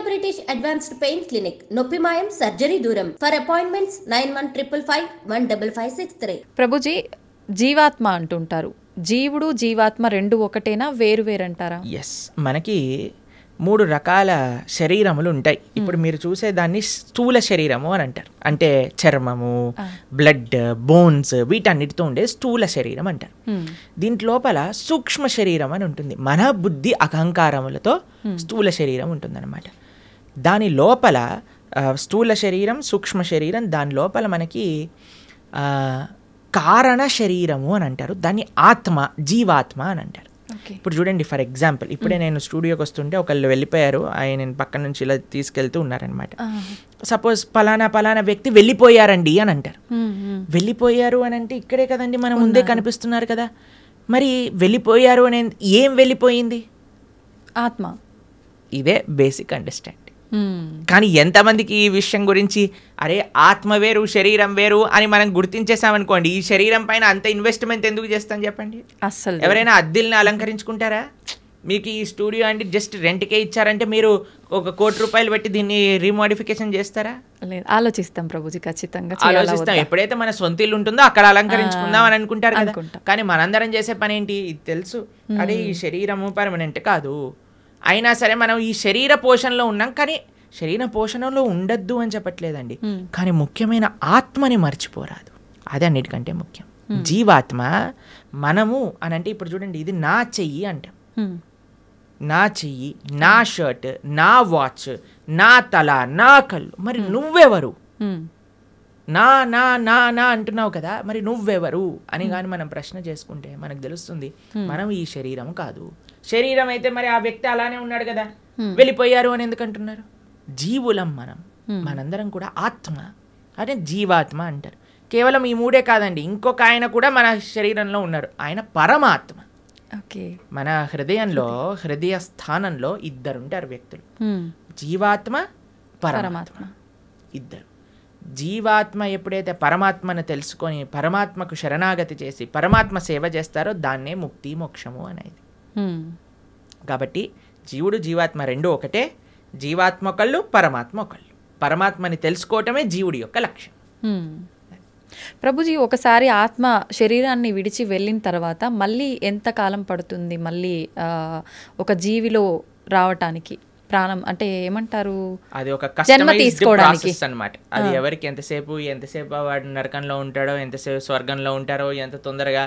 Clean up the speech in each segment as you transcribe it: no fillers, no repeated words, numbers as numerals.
British advanced pain clinic, నొప్పిమాయం surgery దూరం. For appointments 9155515563. Prabhuji, జీవాత్మ అంటుంటారు. జీవుడు జీవాత్మ రెండు ఒకటేనా, వేరు వేరంటారా? ఎస్, మనకి 3 రకాల శరీరములు ఉంటాయి. ఇప్పుడు మీరు చూసేదాన్ని స్థూల శరీరము అని అంటారు. అంటే చర్మము, బ్లడ్, బోన్స్ వీటన్నిటితో ఉండే స్థూల శరీరం అంటారు. దీంట్ లోపల సూక్ష్మ శరీరం అని ఉంటుంది. మన బుద్ధి అహంకారములతో స్థూల శరీరం ఉంటుందన్నమాట. దాని లోపల స్థూల శరీరం, సూక్ష్మ శరీరం, దాని లోపల మనకి కారణ శరీరము అని అంటారు. దాన్ని ఆత్మ, జీవాత్మ అని అంటారు. ఇప్పుడు చూడండి, ఫర్ ఎగ్జాంపుల్ ఇప్పుడే నేను స్టూడియోకి వస్తుంటే ఒకళ్ళు వెళ్ళిపోయారు, ఆయన పక్కన నుంచి ఇలా తీసుకెళ్తూ ఉన్నారనమాట. సపోజ్ పలానా వ్యక్తి వెళ్ళిపోయారండి అని అంటారు. వెళ్ళిపోయారు అని అంటే ఇక్కడే కదండి మన ముందే కనిపిస్తున్నారు కదా. మరి వెళ్ళిపోయారు అని ఏం వెళ్ళిపోయింది? ఆత్మ. ఇదే బేసిక్ అండర్స్టాండింగ్. కానీ ఎంతమందికి ఈ విషయం గురించి అరే ఆత్మ వేరు శరీరం వేరు అని మనం గుర్తించేసామనుకోండి, ఈ శరీరం పైన అంత ఇన్వెస్ట్మెంట్ ఎందుకు చేస్తాం చెప్పండి? అసలు ఎవరైనా అద్దెల్ని అలంకరించుకుంటారా? మీకు ఈ స్టూడియో అంటే జస్ట్ రెంట్కే ఇచ్చారంటే మీరు ఒక ₹1 కోటి పెట్టి దీన్ని రీమోడిఫికేషన్ చేస్తారా? లేదు, ఆలోచిస్తాం ప్రభుజీ, ఖచ్చితంగా ఆలోచిస్తాం. ఎప్పుడైతే మన సొంత ఇల్లు ఉంటుందో అక్కడ అలంకరించుకుందాం అని అనుకుంటారు కదా. కానీ మనందరం చేసే పని ఏంటి? ఇది తెలుసు, అరే ఈ శరీరము పర్మనెంట్ కాదు, అయినా సరే మనం ఈ శరీర పోషణలో ఉన్నాం. కానీ శరీర పోషణలో ఉండద్దు అని చెప్పట్లేదండి, కానీ ముఖ్యమైన ఆత్మని మర్చిపోరాదు. అది అన్నిటికంటే ముఖ్యం. జీవాత్మ మనము అని అంటే ఇప్పుడు చూడండి, ఇది నా చెయ్యి అంటాం, నా చెయ్యి, నా షర్ట్, నా వాచ్, నా తల, నా కళ్ళు. మరి నువ్వెవరు? నా నా నా నా అంటున్నావు కదా, మరి నువ్వెవరు అని కానీ మనం ప్రశ్న చేసుకుంటే మనకు తెలుస్తుంది మనం ఈ శరీరం కాదు. శరీరం అయితే మరి ఆ వ్యక్తి అలానే ఉన్నాడు కదా, వెళ్ళిపోయారు అని ఎందుకు అంటున్నారు? జీవులం మనం, మనందరం కూడా ఆత్మ, అదే జీవాత్మ అంటారు. కేవలం ఈ 3 కాదండి, ఇంకొక ఆయన కూడా మన శరీరంలో ఉన్నారు, ఆయన పరమాత్మ. మన హృదయంలో, హృదయ స్థానంలో 2 ఉంటారు వ్యక్తులు, జీవాత్మ, పరమాత్మ, 2. జీవాత్మ ఎప్పుడైతే పరమాత్మను తెలుసుకొని పరమాత్మకు శరణాగతి చేసి పరమాత్మ సేవ చేస్తారో దాన్నే ముక్తి మోక్షము అనేది. కాబట్టి జీవుడు జీవాత్మ 2 ఒకటే. జీవాత్మ ఒకళ్ళు, పరమాత్మ ఒకళ్ళు. పరమాత్మని తెలుసుకోవటమే జీవుడి యొక్క లక్ష్యం. ప్రభుజీ, ఒకసారి ఆత్మ శరీరాన్ని విడిచి వెళ్ళిన తర్వాత మళ్ళీ ఎంత కాలం పడుతుంది మళ్ళీ ఒక జీవిలో రావటానికి? ప్రాణం అంటే ఏమంటారు, అది ఒక కస్టమైజ్డ్ ప్రాసెస్ అన్నమాట. అది ఎవరికి ఎంతసేపు వాడు నరకంలో ఉంటాడో, ఎంతసేపు స్వర్గంలో ఉంటారో, ఎంత తొందరగా,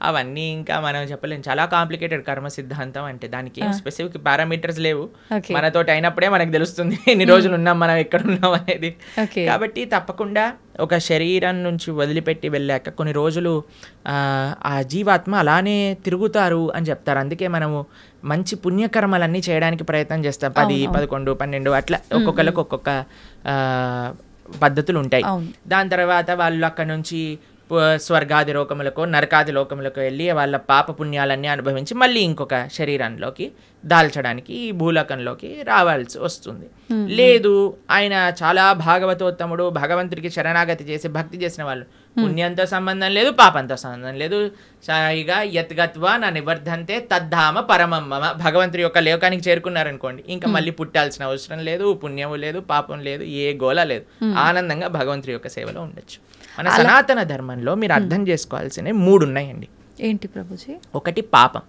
అవన్నీ ఇంకా మనం చెప్పలేం. చాలా కాంప్లికేటెడ్ కర్మ సిద్ధాంతం అంటే. దానికి ఏం స్పెసిఫిక్ పారామీటర్స్ లేవు. మనతోటి అయినప్పుడే మనకు తెలుస్తుంది ఎన్ని రోజులు ఉన్నాం, మనం ఎక్కడ ఉన్నాం అనేది. కాబట్టి తప్పకుండా ఒక శరీరం నుంచి వదిలిపెట్టి వెళ్ళాక కొన్ని రోజులు ఆ జీవాత్మ అలానే తిరుగుతారు అని చెప్తారు. అందుకే మనము మంచి పుణ్యకర్మలన్నీ చేయడానికి ప్రయత్నం చేస్తాం. 10, 11, 12 అట్లా ఒక్కొక్కరికి ఒక్కొక్క పద్ధతులు ఉంటాయి. దాని తర్వాత వాళ్ళు అక్కడ నుంచి స్వర్గాది లోకములకు, నరకాది లోకములకు వెళ్ళి వాళ్ళ పాప పుణ్యాలన్నీ అనుభవించి మళ్ళీ ఇంకొక శరీరంలోకి దాల్చడానికి ఈ భూలోకంలోకి రావాల్సి వస్తుంది. లేదు, ఆయన చాలా భాగవతోత్తముడు, భగవంతుడికి శరణాగతి చేసి భక్తి చేసిన వాళ్ళు, పుణ్యంతో సంబంధం లేదు, పాపంతో సంబంధం లేదు, సాయిగా యత్గత్వా నా నివర్ధంతే తద్ధామ పరమమ్మ, భగవంతుడి యొక్క లోకానికి చేరుకున్నారనుకోండి, ఇంకా మళ్ళీ పుట్టాల్సిన అవసరం లేదు, పుణ్యము లేదు, పాపం లేదు, ఏ గోల లేదు, ఆనందంగా భగవంతుడి యొక్క సేవలో ఉండొచ్చు. మన సనాతన ధర్మంలో మీరు అర్థం చేసుకోవాల్సినవి 3 ఉన్నాయండి. ఏంటి ప్రభుజీ? ఒకటి పాపం,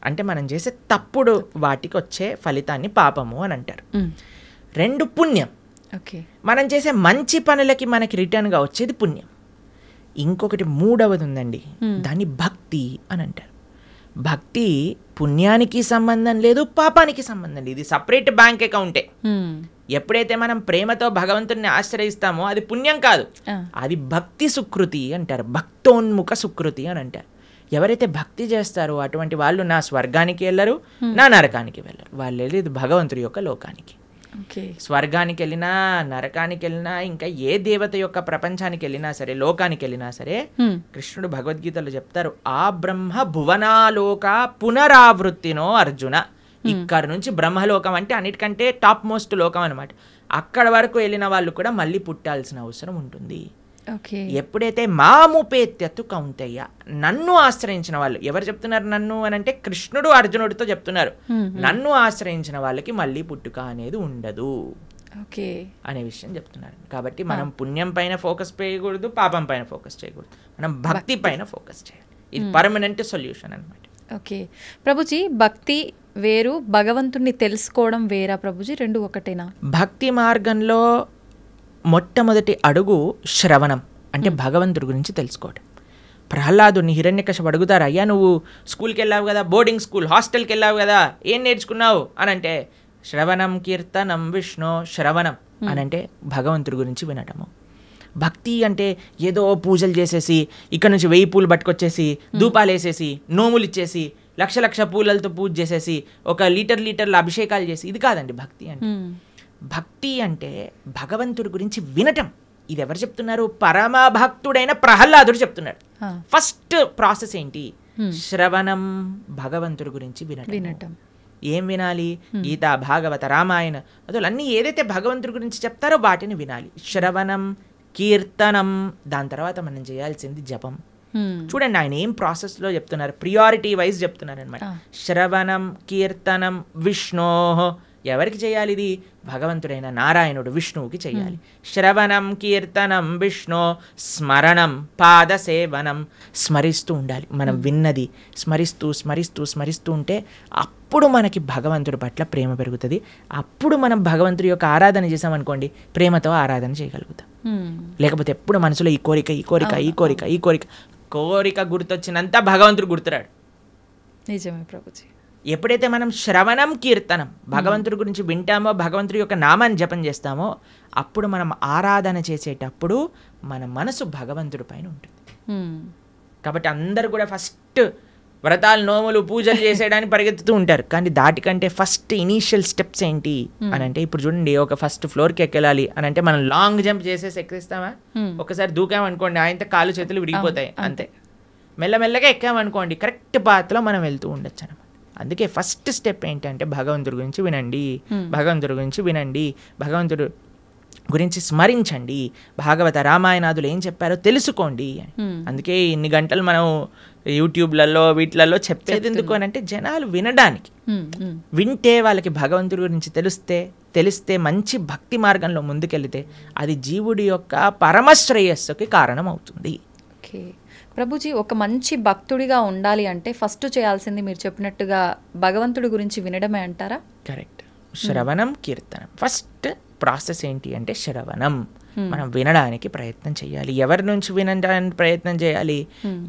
అంటే మనం చేసే తప్పుడు వాటికి వచ్చే ఫలితాన్ని పాపము అని అంటారు. 2 పుణ్యం, మనం చేసే మంచి పనులకి మనకి రిటర్న్గా వచ్చేది పుణ్యం. ఇంకొకటి 3వది ఉందండి, దాన్ని భక్తి అని అంటారు. భక్తి పుణ్యానికి సంబంధం లేదు, పాపానికి సంబంధం లేదు, ఇది సపరేట్ బ్యాంక్ అకౌంటే. ఎప్పుడైతే మనం ప్రేమతో భగవంతుడిని ఆశ్రయిస్తామో అది పుణ్యం కాదు, అది భక్తి సుకృతి అంటారు, భక్తోన్ముఖ సుకృతి అని అంటారు. ఎవరైతే భక్తి చేస్తారో అటువంటి వాళ్ళు నా స్వర్గానికి వెళ్ళరు, నా నరకానికి వెళ్ళరు, వాళ్ళు వెళ్ళేది భగవంతుడి యొక్క లోకానికి. స్వర్గానికి వెళ్ళినా, నరకానికి వెళ్ళినా, ఇంకా ఏ దేవత యొక్క ప్రపంచానికి వెళ్ళినా సరే, లోకానికి వెళ్ళినా సరే, కృష్ణుడు భగవద్గీతలో చెప్తారు, ఆ బ్రహ్మ భువనాలోక పునరావృత్తినో అర్జున. ఇక్కడ నుంచి బ్రహ్మలోకం అంటే అన్నిటికంటే టాప్ మోస్ట్ లోకం అనమాట. అక్కడ వరకు వెళ్ళిన వాళ్ళు కూడా మళ్ళీ పుట్టాల్సిన అవసరం ఉంటుంది. ఓకే. ఎప్పుడైతే మాముపేత్యత్తు కౌంతయ్య, నన్ను ఆశ్రయించిన వాళ్ళు, ఎవరు చెప్తున్నారు నన్ను అని అంటే కృష్ణుడు అర్జునుడితో చెప్తున్నారు, నన్ను ఆశ్రయించిన వాళ్ళకి మళ్ళీ పుట్టుక అనేది ఉండదు ఓకే అనే విషయం చెప్తున్నారు. కాబట్టి మనం పుణ్యం పైన ఫోకస్ చేయకూడదు, పాపం పైన ఫోకస్ చేయకూడదు, మనం భక్తి పైన ఫోకస్ చేయాలి. ఇది పర్మనెంట్ సొల్యూషన్ అన్నమాట. ఓకే ప్రభుజీ, భక్తి వేరు, భగవంతుణ్ణి తెలుసుకోవడం వేరా ప్రభుజీ? రెండు ఒకటేనా? భక్తి మార్గంలో మొట్టమొదటి అడుగు శ్రవణం, అంటే భగవంతుడి గురించి తెలుసుకోవడం. ప్రహ్లాదుని హిరణ్యకశిపు అడుగుతారు, అయ్యా నువ్వు స్కూల్కి వెళ్ళావు కదా, బోర్డింగ్ స్కూల్ హాస్టల్కి వెళ్ళావు కదా, ఏం నేర్చుకున్నావు అని అంటే శ్రవణం కీర్తనం విష్ణు, శ్రవణం అని అంటే భగవంతుడి గురించి వినటము. భక్తి అంటే ఏదో పూజలు చేసేసి ఇక్కడ నుంచి 1000 పూలు పట్టుకొచ్చేసి ధూపాలు వేసేసి నోములు ఇచ్చేసి లక్ష పూలలతో పూజ చేసేసి ఒక లీటర్ల అభిషేకాలు చేసి, ఇది కాదండి భక్తి అంటే. భక్తి అంటే భగవంతుడి గురించి వినటం. ఇది ఎవరు చెప్తున్నారు? పరమ భక్తుడైన ప్రహ్లాదుడు చెప్తున్నాడు. ఫస్ట్ ప్రాసెస్ ఏంటి? శ్రవణం, భగవంతుడి గురించి వినటం. ఏం వినాలి? గీత, భాగవత, రామాయణ అసలు అన్నీ ఏదైతే భగవంతుడి గురించి చెప్తారో వాటిని వినాలి. శ్రవణం, కీర్తనం, దాని తర్వాత మనం చేయాల్సింది జపం. చూడండి ఆయన ఏం ప్రాసెస్లో చెప్తున్నారు, ప్రియారిటీ వైజ్ చెప్తున్నారు అనమాట. శ్రవణం కీర్తనం విష్ణో, ఎవరికి చేయాలి ఇది? భగవంతుడైన నారాయణుడు విష్ణువుకి చేయాలి. శ్రవణం కీర్తనం విష్ణు, స్మరణం పాదసేవనం, స్మరిస్తూ ఉండాలి. మనం విన్నది స్మరిస్తూ స్మరిస్తూ స్మరిస్తూ ఉంటే అప్పుడు మనకి భగవంతుడి పట్ల ప్రేమ పెరుగుతుంది. అప్పుడు మనం భగవంతుడి యొక్క ఆరాధన చేసామనుకోండి, ప్రేమతో ఆరాధన చేయగలుగుతాం. లేకపోతే ఎప్పుడు మనసులో ఈ కోరిక ఈ కోరిక ఈ కోరిక ఈ కోరిక కోరిక గుర్తొచ్చినంత భగవంతుడు గుర్తురాడు. నిజమే ప్రభుజీ. ఎప్పుడైతే మనం శ్రవణం కీర్తనం భగవంతుడి గురించి వింటామో, భగవంతుడి యొక్క నామాన్ని జపం చేస్తామో, అప్పుడు మనం ఆరాధన చేసేటప్పుడు మన మనసు భగవంతుడి పైన ఉంటుంది. కాబట్టి అందరూ కూడా ఫస్ట్ వ్రతాలు, నోములు, పూజలు చేసేయడానికి పరిగెత్తుతూ ఉంటారు. కానీ దాటికంటే ఫస్ట్ ఇనీషియల్ స్టెప్స్ ఏంటి అని అంటే, ఇప్పుడు చూడండి ఒక ఫస్ట్ ఫ్లోర్కి ఎక్కెళ్ళాలి అని అంటే మనం లాంగ్ జంప్ చేసేసి ఎక్కిస్తామా? ఒకసారి దూకామనుకోండి ఆయనతో కాళ్ళు చేతులు విడిగిపోతాయి, అంతే. మెల్లమెల్లగా ఎక్కామనుకోండి కరెక్ట్ పాత్లో మనం వెళ్తూ ఉండొచ్చు అనమాట. అందుకే ఫస్ట్ స్టెప్ ఏంటంటే భగవంతుడి గురించి వినండి, భగవంతుడి గురించి వినండి, భగవంతుడు గురించి స్మరించండి, భాగవత రామాయణాదులు ఏం చెప్పారో తెలుసుకోండి. అందుకే ఇన్ని గంటలు మనం యూట్యూబ్లలో వీటిలలో చెప్పేది ఎందుకు అని అంటే జనాలు వినడానికి. వింటే వాళ్ళకి భగవంతుడి గురించి తెలిస్తే మంచి భక్తి మార్గంలో ముందుకెళ్తే అది జీవుడి యొక్క పరమశ్రేయస్సుకి కారణం అవుతుంది. ఓకే ప్రభుజీ, ఒక మంచి భక్తుడిగా ఉండాలి అంటే ఫస్ట్ చేయాల్సింది మీరు చెప్పినట్టుగా భగవంతుడి గురించి వినడమే అంటారా? కరెక్ట్. శ్రవణం కీర్తనం ఫస్ట్ ప్రాసెస్ ఏంటి అంటే శ్రవణం. మనం వినడానికి ప్రయత్నం చేయాలి. ఎవరి నుంచి వినడానికి ప్రయత్నం చేయాలి?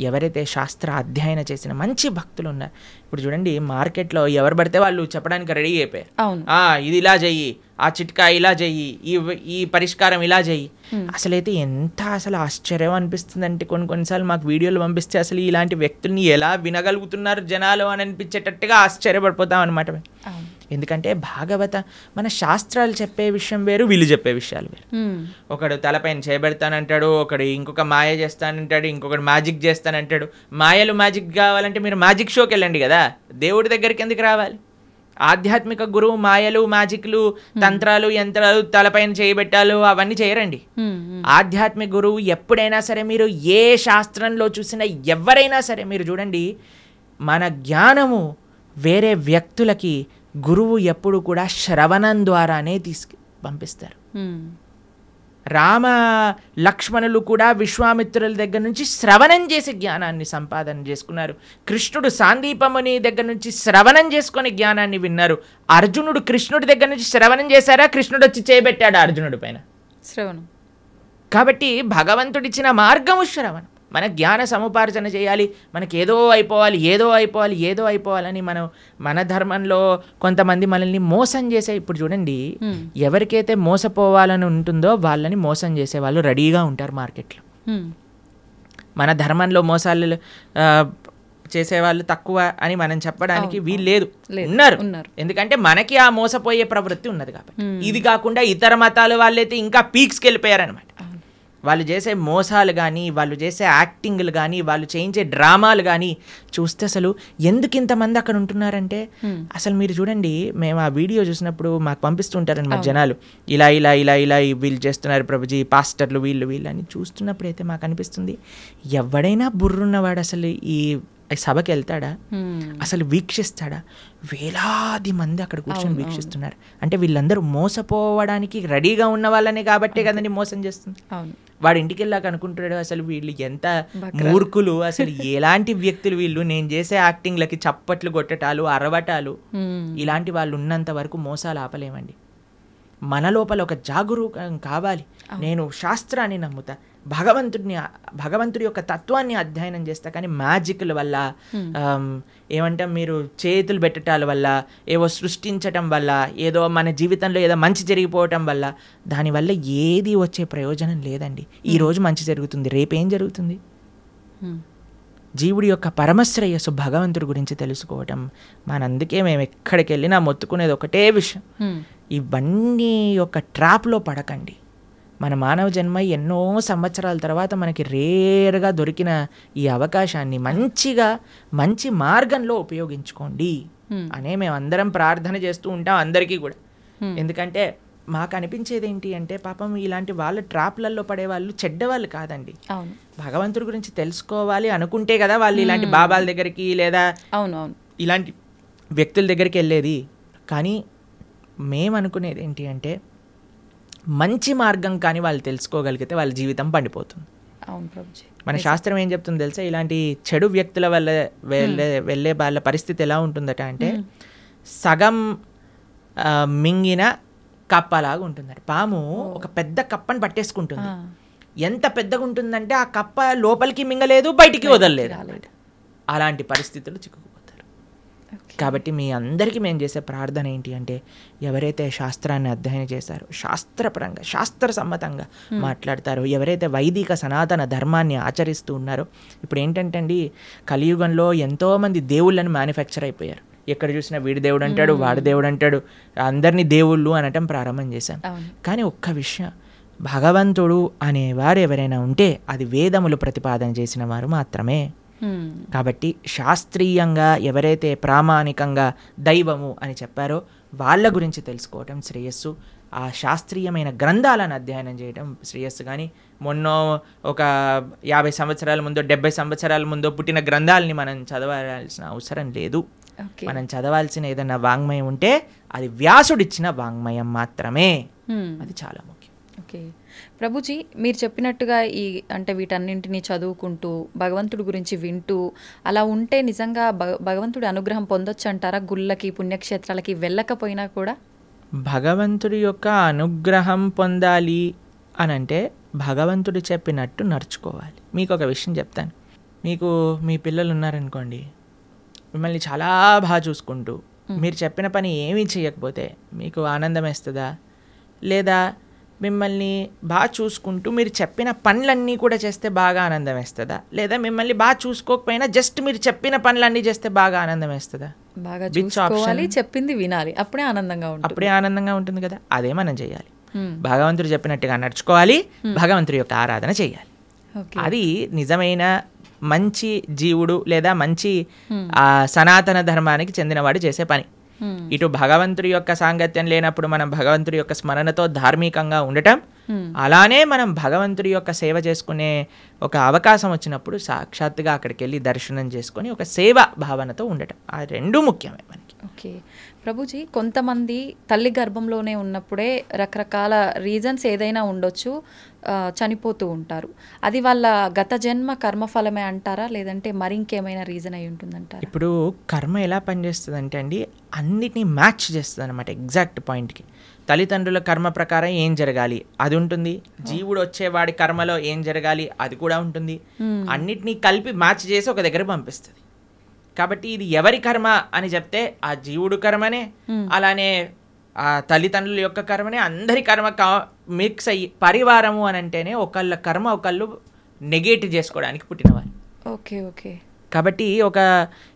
ఎవరైతే శాస్త్ర అధ్యయనం చేసిన మంచి భక్తులు ఉన్నారు. ఇప్పుడు చూడండి మార్కెట్లో ఎవరు పడితే వాళ్ళు చెప్పడానికి రెడీ అయిపోయారు. ఇది ఇలా చెయ్యి, ఆ చిట్కా ఇలా చెయ్యి, ఈ పరిష్కారం ఇలా చెయ్యి. అసలైతే ఎంత ఆశ్చర్యం అనిపిస్తుంది అంటే కొన్నిసార్లు మాకు వీడియోలు పంపిస్తే అసలు ఇలాంటి వ్యక్తుల్ని ఎలా వినగలుగుతున్నారు జనాలు అని అనిపించేటట్టుగా ఆశ్చర్యపడిపోతాం అనమాట. ఎందుకంటే భాగవత మన శాస్త్రాలు చెప్పే విషయం వేరు, వీళ్ళు చెప్పే విషయాలు వేరు. ఒకడు తలపైన చేయబెడతానంటాడు, ఒకడు ఇంకొక మాయ చేస్తానంటాడు, ఇంకొకడు మ్యాజిక్ చేస్తానంటాడు. మాయలు మ్యాజిక్ కావాలంటే మీరు మ్యాజిక్ షోకి వెళ్ళండి కదా, దేవుడి దగ్గరికి ఎందుకు రావాలి? ఆధ్యాత్మిక గురువు మాయలు, మ్యాజిక్లు, తంత్రాలు, యంత్రాలు, తలపైన చేయబెట్టాలు అవన్నీ చేయరండి. ఆధ్యాత్మిక గురువు ఎప్పుడైనా సరే మీరు ఏ శాస్త్రంలో చూసినా ఎవరైనా సరే మీరు చూడండి, మన జ్ఞానము వేరే వ్యక్తులకి గురువు ఎప్పుడు కూడా శ్రవణం ద్వారానే పంపిస్తారు. రామ లక్ష్మణులు కూడా విశ్వామిత్రుల దగ్గర నుంచి శ్రవణం చేసి జ్ఞానాన్ని సంపాదన చేసుకున్నారు. కృష్ణుడు సాందీపముని దగ్గర నుంచి శ్రవణం చేసుకొని జ్ఞానాన్ని విన్నారు. అర్జునుడు కృష్ణుడి దగ్గర నుంచి శ్రవణం చేశారా? కృష్ణుడు వచ్చి చేయబెట్టాడు అర్జునుడి పైన శ్రవణం. కాబట్టి భగవంతుడిచ్చిన మార్గము శ్రవణం. మన జ్ఞాన సముపార్జన చేయాలి. మనకి ఏదో అయిపోవాలని మన ధర్మంలో కొంతమంది మనల్ని మోసం చేసే, ఇప్పుడు చూడండి ఎవరికైతే మోసపోవాలని ఉంటుందో వాళ్ళని మోసం చేసే వాళ్ళు రెడీగా ఉంటారు మార్కెట్లో. మన ధర్మంలో మోసాలు చేసేవాళ్ళు తక్కువ అని మనం చెప్పడానికి వీలు లేదు, ఉన్నారు. ఎందుకంటే మనకి ఆ మోసపోయే ప్రవృత్తి ఉన్నది కాబట్టి. ఇది కాకుండా ఇతర మతాల వాళ్ళైతే ఇంకా పీక్స్కి వెళ్ళిపోయారనమాట. వాళ్ళు చేసే మోసాలు కానీ, వాళ్ళు చేసే యాక్టింగ్లు కానీ, వాళ్ళు చేయించే డ్రామాలు కానీ చూస్తే అసలు ఎందుకు ఇంతమంది అక్కడ ఉంటున్నారంటే, అసలు మీరు చూడండి, మేము ఆ వీడియో చూసినప్పుడు మాకు పంపిస్తుంటారని మా జనాలు, ఇలా ఇలా ఇలా ఇలా వీళ్ళు చేస్తున్నారు ప్రభుజీ, పాస్టర్లు వీళ్ళు అని చూస్తున్నప్పుడు అయితే మాకు అనిపిస్తుంది, ఎవడైనా బుర్రున్నవాడు అసలు ఈ సభకి వెళ్తాడా, అసలు వీక్షిస్తాడా? వేలాది మంది అక్కడ కూర్చొని వీక్షిస్తున్నారు అంటే వీళ్ళందరూ మోసపోవడానికి రెడీగా ఉన్న వాళ్ళనే కాబట్టే కదండి మోసం చేస్తుంది. వాడు ఇంటికి వెళ్ళాక అనుకుంటున్నాడు, అసలు వీళ్ళు ఎంత మూర్ఖులు, అసలు ఎలాంటి వ్యక్తులు వీళ్ళు, నేను చేసే యాక్టింగ్లకి చప్పట్లు కొట్టటాలు, అరవటాలు, ఇలాంటి వాళ్ళు ఉన్నంత వరకు మోసాలు ఆపలేమండి. మన లోపల ఒక జాగరూకం కావాలి. నేను శాస్త్రాన్ని నమ్ముతా, భగవంతుడి యొక్క తత్వాన్ని అధ్యయనం చేస్తా, కానీ మ్యాజిక్ల వల్ల, ఏమంటాం మీరు, చేతులు పెట్టటాల వల్ల, ఏవో సృష్టించటం వల్ల, ఏదో మన జీవితంలో ఏదో మంచి జరిగిపోవటం వల్ల, దానివల్ల ఏది వచ్చే ప్రయోజనం లేదండి. ఈరోజు మంచి జరుగుతుంది, రేపేం జరుగుతుంది? జీవుడి యొక్క పరమశ్రేయస్సు భగవంతుడి గురించి తెలుసుకోవటం మనందుకే మేము ఎక్కడికి వెళ్ళినా మొత్తుకునేది ఒకటే విషయం, ఇవన్నీ ఒక ట్రాప్లో పడకండి. మన మానవ జన్మ ఎన్నో సంవత్సరాల తర్వాత మనకి రేర్గా దొరికిన ఈ అవకాశాన్ని మంచి మార్గంలో ఉపయోగించుకోండి అనే మేము అందరం ప్రార్థన చేస్తూ ఉంటాం అందరికీ కూడా. ఎందుకంటే మాకు అనిపించేది ఏంటి అంటే, పాపం ఇలాంటి వాళ్ళ ట్రాప్లలో పడే వాళ్ళు చెడ్డవాళ్ళు కాదండి. భగవంతుడి గురించి తెలుసుకోవాలి అనుకుంటే కదా వాళ్ళు ఇలాంటి బాబాల దగ్గరికి లేదా ఇలాంటి వ్యక్తుల దగ్గరికి వెళ్ళేది. కానీ మేము అనుకునేది ఏంటి అంటే, మంచి మార్గం కానీ వాళ్ళు తెలుసుకోగలిగితే వాళ్ళ జీవితం పండిపోతుంది. మన శాస్త్రం ఏం చెప్తుంది తెలుసా, ఇలాంటి చెడు వ్యక్తుల వల్ల వెళ్ళే వాళ్ళ పరిస్థితి ఎలా ఉంటుందట అంటే, సగం మింగిన కప్పలాగా ఉంటుందట. పాము ఒక పెద్ద కప్పని పట్టేసుకుంటుంది. ఎంత పెద్దగా ఉంటుందంటే ఆ కప్ప లోపలికి మింగలేదు, బయటికి వదలలేదు. అలాంటి పరిస్థితులు చిక్కుకుపోతారు. కాబట్టి మీ అందరికీ మేము చేసే ప్రార్థన ఏంటి అంటే, ఎవరైతే శాస్త్రాన్ని అధ్యయనం చేశారో, శాస్త్రపరంగా శాస్త్రసమ్మతంగా మాట్లాడతారో, ఎవరైతే వైదిక సనాతన ధర్మాన్ని ఆచరిస్తూ ఉన్నారో, ఇప్పుడు ఏంటంటే అండి, కలియుగంలో ఎంతోమంది దేవుళ్ళని మ్యానుఫ్యాక్చర్ అయిపోయారు. ఎక్కడ చూసినా వీడి దేవుడు అంటాడు, వాడి దేవుడు అంటాడు, అందరినీ దేవుళ్ళు అనటం ప్రారంభం చేశాం. కానీ ఒక్క విషయం, భగవంతుడు అనేవారు ఎవరైనా ఉంటే అది వేదములు ప్రతిపాదన చేసిన వారు మాత్రమే. కాబట్టి శాస్త్రీయంగా ఎవరైతే ప్రామాణికంగా దైవము అని చెప్పారో వాళ్ళ గురించి తెలుసుకోవటం శ్రేయస్సు. ఆ శాస్త్రీయమైన గ్రంథాలను అధ్యయనం చేయడం శ్రేయస్సు. కానీ మొన్న ఒక 50 సంవత్సరాల ముందో 70 సంవత్సరాల ముందో పుట్టిన గ్రంథాలని మనం చదవాల్సిన అవసరం లేదు. మనం చదవాల్సిన ఏదైనా వాంగ్మయం ఉంటే అది వ్యాసుడిచ్చిన వాంగ్మయం మాత్రమే. అది చాలా ముఖ్యం. ఓకే ప్రభుజీ, మీరు చెప్పినట్టుగా అంటే వీటన్నింటినీ చదువుకుంటూ భగవంతుడి గురించి వింటూ అలా ఉంటే నిజంగా భగవంతుడి అనుగ్రహం పొందొచ్చు అంటారా? గుళ్ళకి పుణ్యక్షేత్రాలకి వెళ్ళకపోయినా కూడా భగవంతుడి యొక్క అనుగ్రహం పొందాలి అని అంటే భగవంతుడు చెప్పినట్టు నడుచుకోవాలి. మీకు ఒక విషయం చెప్తాను. మీకు మీ పిల్లలు ఉన్నారనుకోండి, మిమ్మల్ని చాలా బాగా చూసుకుంటూ మీరు చెప్పిన పని ఏమీ చేయకపోతే మీకు ఆనందం వేస్తుందా? లేదా మిమ్మల్ని బాగా చూసుకుంటూ మీరు చెప్పిన పనులన్నీ కూడా చేస్తే బాగా ఆనందం వేస్తుందా? లేదా మిమ్మల్ని బాగా చూసుకోకపోయినా జస్ట్ మీరు చెప్పిన పనులన్నీ చేస్తే బాగా ఆనందం వేస్తుందా? బాగా చూసుకోవాలి, చెప్పింది వినాలి, అప్పుడే ఆనందంగా ఉంటుంది కదా. అదే మనం చేయాలి. భగవంతుడు చెప్పినట్టుగా నడుచుకోవాలి, భగవంతుడి యొక్క ఆరాధన చేయాలి. అది నిజమైన మంచి జీవుడు లేదా మంచి సనాతన ధర్మానికి చెందినవాడు చేసే పని. ఇటు భగవంతుడి యొక్క సాంగత్యం లేనప్పుడు మనం భగవంతుడి యొక్క స్మరణతో ధార్మికంగా ఉండటం, అలానే మనం భగవంతుడి యొక్క సేవ చేసుకునే ఒక అవకాశం వచ్చినప్పుడు సాక్షాత్తుగా అక్కడికి వెళ్ళి దర్శనం చేసుకొని ఒక సేవ భావనతో ఉండటం, ఆ రెండు ముఖ్యమే మనకి. ఓకే ప్రభుజీ, కొంతమంది తల్లి గర్భంలోనే ఉన్నప్పుడే రకరకాల రీజన్స్ ఏదైనా ఉండొచ్చు, చనిపోతూ ఉంటారు. అది వాళ్ళ గత జన్మ కర్మఫలమే అంటారా, లేదంటే మరి ఇంకేమైనా రీజన్ అయి ఉంటుందంటారా? ఇప్పుడు కర్మ ఎలా పనిచేస్తుంది అంటే అండి, అన్నిటినీ మ్యాచ్ చేస్తుంది అనమాట ఎగ్జాక్ట్ పాయింట్కి. తల్లిదండ్రుల కర్మ ప్రకారం ఏం జరగాలి అది ఉంటుంది, జీవుడు వచ్చేవాడి కర్మలో ఏం జరగాలి అది కూడా ఉంటుంది. అన్నిటినీ కలిపి మ్యాచ్ చేసి ఒక దగ్గర పంపిస్తుంది. కాబట్టి ఇది ఎవరి కర్మ అని చెప్తే ఆ జీవుడు కర్మనే, అలానే ఆ తల్లిదండ్రుల యొక్క కర్మనే, అందరి కర్మ మిక్స్ అయ్యి పరివారము అని అంటేనే ఒకళ్ళ కర్మ ఒకళ్ళు నెగేట్ చేసుకోవడానికి పుట్టినవారు. Okay okay. కాబట్టి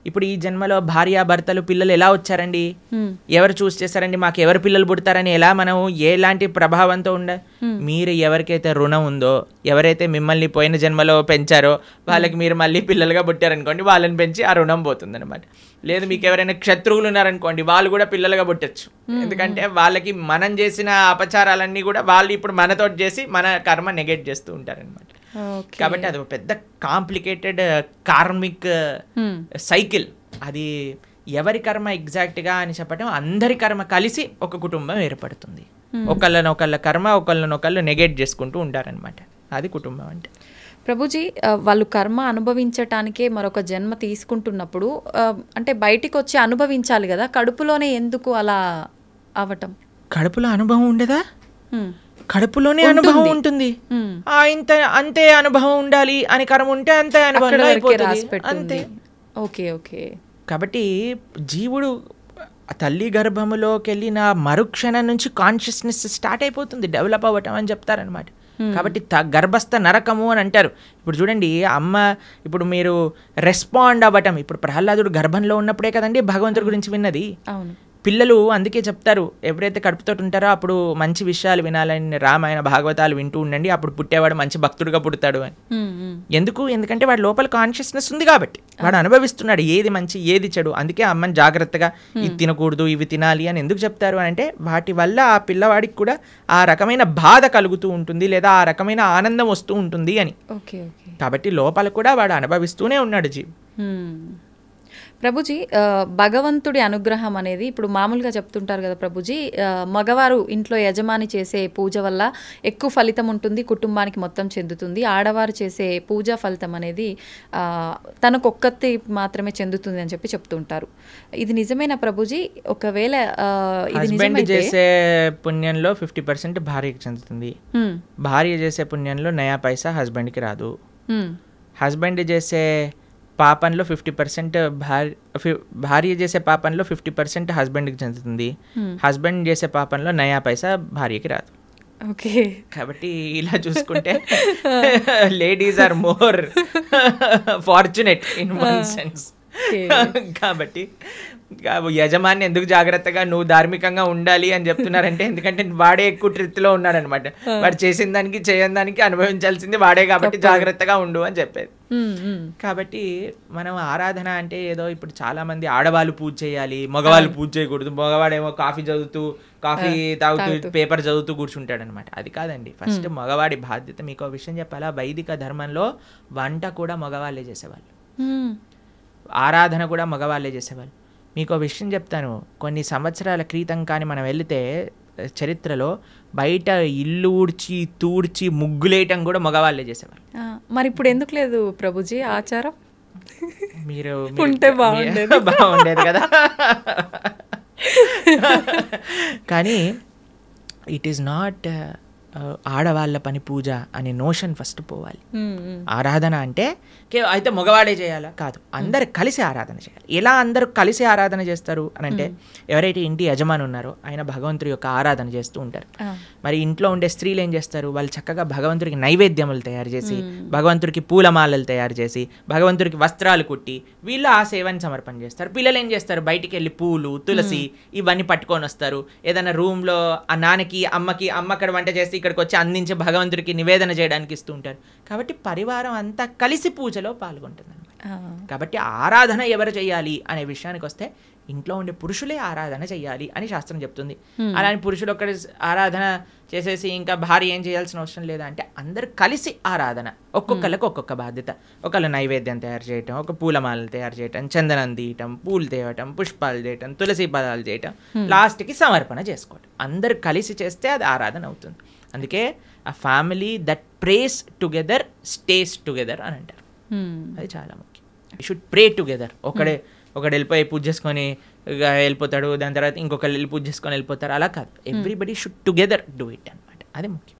ఇప్పుడు ఈ జన్మలో భార్యాభర్తలు పిల్లలు ఎలా వచ్చారండి, ఎవరు చూస్ చేశారండి, మాకు ఎవరు పిల్లలు పుడతారని ఎలా మనం ఎలాంటి ప్రభావంతో మీరు ఎవరికైతే రుణం ఉందో, ఎవరైతే మిమ్మల్ని పోయిన జన్మలో పెంచారో వాళ్ళకి మీరు మళ్ళీ పిల్లలుగా పుట్టారనుకోండి, వాళ్ళని పెంచి ఆ రుణం పోతుంది అనమాట. లేదు మీకు ఎవరైనా శత్రువులు ఉన్నారనుకోండి, వాళ్ళు కూడా పిల్లలుగా పుట్టచ్చు. ఎందుకంటే వాళ్ళకి మనం చేసిన అపచారాలన్నీ కూడా వాళ్ళు ఇప్పుడు మనతో చేసి మన కర్మ నెగెట్ చేస్తూ ఉంటారనమాట. కాబట్టి అది ఒక పెద్ద కాంప్లికేటెడ్ కార్మిక్ సైకిల్. అది ఎవరి కర్మ ఎగ్జాక్ట్గా అని చెప్పడం, అందరి కర్మ కలిసి ఒక కుటుంబం ఏర్పడుతుంది. ఒకళ్ళ కర్మ ఒకళ్ళు నెగెట్ చేసుకుంటూ ఉంటారనమాట. అది కుటుంబం అంటే. ప్రభుజీ, వాళ్ళు కర్మ అనుభవించటానికే మరొక జన్మ తీసుకుంటున్నప్పుడు అంటే బయటికి వచ్చి అనుభవించాలి కదా, కడుపులోనే ఎందుకు అలా అవటం? కడుపులో అనుభవం ఉండదా? కడుపులోనే అనుభవం ఉంటుంది. అంతే అనుభవం ఉండాలి అని కర్మ ఉంటే అంతే అనుభవం అంతే. Okay okay. కాబట్టి జీవుడు తల్లి గర్భములోకి వెళ్ళిన మరుక్షణం నుంచి కాన్షియస్నెస్ స్టార్ట్ అయిపోతుంది, డెవలప్ అవ్వటం అని చెప్తారనమాట. కాబట్టి గర్భస్థ నరకము అని అంటారు. ఇప్పుడు చూడండి, అమ్మ ఇప్పుడు మీరు రెస్పాండ్ అవ్వటం, ఇప్పుడు ప్రహ్లాదుడు గర్భంలో ఉన్నప్పుడే కదండి భగవంతుడి గురించి విన్నది. అవును. పిల్లలు అందుకే చెప్తారు, ఎప్పుడైతే కడుపుతో ఉంటారో అప్పుడు మంచి విషయాలు వినాలని, రామాయణ భాగవతాలు వింటూ ఉండండి, అప్పుడు పుట్టేవాడు మంచి భక్తుడిగా పుడతాడు అని. ఎందుకంటే వాడి లోపల కాన్షియస్నెస్ ఉంది కాబట్టి, వాడు అనుభవిస్తున్నాడు ఏది మంచి ఏది చెడు. అందుకే అమ్మని జాగ్రత్తగా ఇది తినకూడదు ఇవి తినాలి అని ఎందుకు చెప్తారు అని అంటే, వాటి వల్ల ఆ పిల్లవాడికి కూడా ఆ రకమైన బాధ కలుగుతూ ఉంటుంది, లేదా ఆ రకమైన ఆనందం వస్తూ ఉంటుంది అని. కాబట్టి లోపల కూడా వాడు అనుభవిస్తూనే ఉన్నాడు జీవి. ప్రభుజీ, భగవంతుడి అనుగ్రహం అనేది ఇప్పుడు మామూలుగా చెప్తుంటారు కదా ప్రభుజీ, మగవారు ఇంట్లో యజమాని చేసే పూజ వల్ల ఎక్కువ ఫలితం ఉంటుంది, కుటుంబానికి మొత్తం చెందుతుంది. ఆడవారు చేసే పూజా ఫలితం అనేది తనకొక్కతి మాత్రమే చెందుతుంది అని చెప్పి చెప్తుంటారు. ఇది నిజమేనా ప్రభుజీ? ఒకవేళ ఇది నిజమైతే చేసే పుణ్యంలో 50% భార్యకి చెందుతుంది, భార్య చేసే పుణ్యంలో నయా పైసా హస్బెండ్కి రాదు. హస్బెండ్ చేసే పాపంలో 50% భార్య చేసే పాపంలో 50% హస్బెండ్కి చెందుతుంది, హస్బెండ్ చేసే పాపంలో నయా పైసా భార్యకి రాదు. ఓకే. కాబట్టి ఇలా చూసుకుంటే ladies are more fortunate in one sense. కాబట్టి యజమాని ఎందుకు జాగ్రత్తగా నువ్వు ధార్మికంగా ఉండాలి అని చెప్తున్నారంటే, ఎందుకంటే వాడే ఎక్కువ ట్రిత్లో ఉన్నాడనమాట. వాడు చేసిన దానికి చేయని దానికి అనుభవించాల్సింది వాడే, కాబట్టి జాగ్రత్తగా ఉండు అని చెప్పేది. కాబట్టి మనం ఆరాధన అంటే ఏదో ఇప్పుడు చాలా మంది ఆడవాళ్ళు పూజ చేయాలి, మగవాళ్ళు పూజ చేయకూడదు, మగవాడేమో కాఫీ తాగుతూ పేపర్ చదువుతూ కూర్చుంటాడు అనమాట. అది కాదండి. ఫస్ట్ మగవాడి బాధ్యత. మీకు విషయం చెప్పాలా, వైదిక ధర్మంలో వంట కూడా మగవాళ్ళే చేసేవాళ్ళు, ఆరాధన కూడా మగవాళ్ళే చేసేవాళ్ళు. మీకు విషయం చెప్తాను, కొన్ని సంవత్సరాల క్రితం కానీ మనం వెళితే చరిత్రలో బయట ఇల్లు ఊడ్చి తూడ్చి ముగ్గులేయటం కూడా మగవాళ్ళే చేసేవాళ్ళు. మరి ఇప్పుడు ఎందుకు లేదు ప్రభుజీ ఆచారం? మీరు ఉంటే బాగుండేది కదా. కానీ ఇట్ ఈస్ నాట్ ఆడవాళ్ళ పని పూజ అనే నోషన్ ఫస్ట్ పోవాలి. ఆరాధన అంటే అయితే మగవాడే చేయాలా? కాదు, అందరు కలిసి ఆరాధన చేయాలి. ఎలా అందరూ కలిసి ఆరాధన చేస్తారు అని అంటే, ఎవరైతే ఇంటి యజమాని ఉన్నారో ఆయన భగవంతుడి యొక్క ఆరాధన చేస్తూ ఉంటారు. మరి ఇంట్లో ఉండే స్త్రీలు ఏం చేస్తారు, వాళ్ళు చక్కగా భగవంతుడికి నైవేద్యములు తయారు చేసి, భగవంతుడికి పూలమాలలు తయారు చేసి, భగవంతుడికి వస్త్రాలు కుట్టి వీళ్ళు ఆ సేవని సమర్పణ చేస్తారు. పిల్లలు ఏం చేస్తారు, బయటికి వెళ్ళి పూలు తులసి ఇవన్నీ పట్టుకొని వస్తారు. ఏదైనా రూమ్లో ఆ నాన్నకి అమ్మకి, అమ్మ అక్కడ వంట చేసి ఇక్కడికి వచ్చి అందించి భగవంతుడికి నివేదన చేయడానికి ఇస్తూ ఉంటారు. కాబట్టి పరివారం అంతా కలిసి పూజలో పాల్గొంటుంది. కాబట్టి ఆరాధన ఎవరు చేయాలి అనే విషయానికి వస్తే, ఇంట్లో ఉండే పురుషులే ఆరాధన చేయాలి అని శాస్త్రం చెప్తుంది. అలానే పురుషులు ఒక్కడి ఆరాధన చేసేసి ఇంకా భార్య ఏం చేయాల్సిన అవసరం లేదా అంటే, అందరు కలిసి ఆరాధన. ఒక్కొక్కరికి ఒక్కొక్క బాధ్యత. ఒకళ్ళు నైవేద్యం తయారు చేయటం, ఒక పూలమాలలు తయారు చేయటం, చందనం తీయటం, పూలు తేవటం, పుష్పాలు చేయటం, తులసి పదాలు చేయటం, లాస్ట్కి సమర్పణ చేసుకోవటం. అందరు కలిసి చేస్తే అది ఆరాధన అవుతుంది. అందుకే ఆ family that praise together stays together అని అంటారు. అది చాలా ముఖ్యం. You should pray together. ఒకడు వెళ్ళిపోయి పూజ చేసుకొని వెళ్ళిపోతాడు, దాని తర్వాత ఇంకొకరు వెళ్ళి పూజ చేసుకొని వెళ్ళిపోతారు, అలా కాదు. Everybody should together do it అనమాట. అది ముఖ్యం.